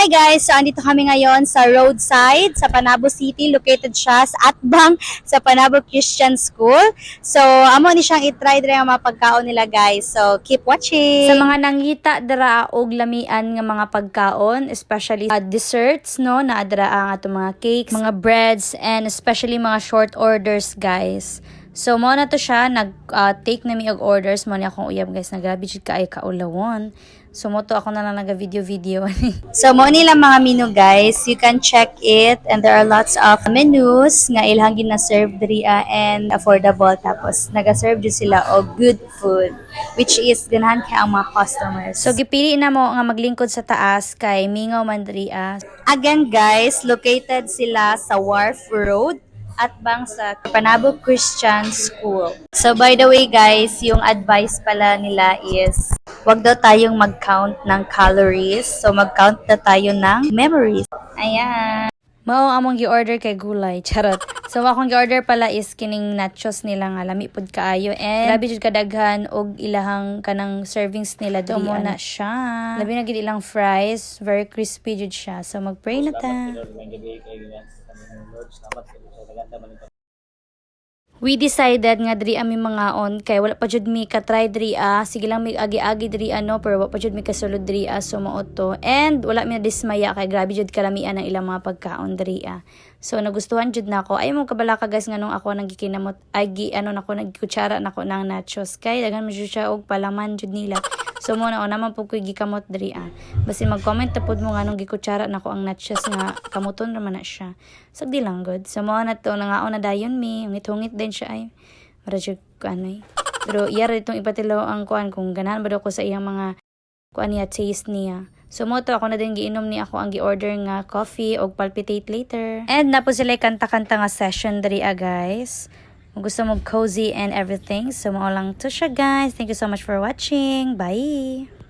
Hi guys! So, andito kami ngayon sa roadside sa Panabo City. Located siya sa Atbang sa Panabo Christian School. So, amo ni siyang itry dire ang mga pagkaon nila guys. So, keep watching! Sa mga nangita dara og lamian nga mga pagkaon, especially desserts, no, na dara ang ato mga cakes, mga breads, and especially mga short orders, guys. So, mo na to siya, take na mi og orders, mo ni akong uyab, guys, na grabe jud kaay kaulawon. So, mo to ako na lang naga-video. So, mo nila mga menu guys. You can check it and there are lots of menus nga ilang gina-serve diriya and affordable. Tapos, naga-serve jud sila og good food which is ganahan kay ang mga customers. So, gipili na mo nga maglingkod sa taas kay Mingaw man diriya. Again guys, located sila sa Wharf Road at bang sa Panabo Christian School. So by the way guys, yung advice pala nila is wag daw tayong mag-count ng calories. So mag-count na tayo ng memories. Ayan. Mao among gi-order kay gulay, charot. So akong gi-order pala is kining nachos nila nga lami pud kaayo and grabe jud kadaghan og ilahang kanang servings nila do mo na siya. Labi na gid ilang fries, very crispy jud siya. So mag-pray na ta. We decided nga diri ami mga on kay wala pa jud mi ka try diri sige lang mi agi-agi diri pero wala pa jud mi kasulod diri so mao to and wala mi dismaya kay grabe jud kalamian ang ilang mga pagkaon diri so nagustuhan jud nako ay mo kabala ka guys nganong ako nang gikinamot nako nagkutsara nako ng nachos kay daghan mo jud siya og palaman jud nila. So mo na naman po ko gikamot diri Basi mag-comment ta pud mo nganong gikutsara nako ang nachos nga kamuton ra man na siya. Sagdi lang good. So mo na to nangaon na dayon mi, ngit-hungit din siya ay. Para jud kanay. Pero iya ra itong ipatilaw ang kuan kung ganahan ba daw ko sa iyang mga kuan niya taste niya. So mo to ako na din giinom ni ako ang gi-order nga coffee og palpitate later. And napo sila kanta-kanta nga session diri guys. Kung gusto mo cozy and everything. So, mao lang to siya guys. Thank you so much for watching. Bye!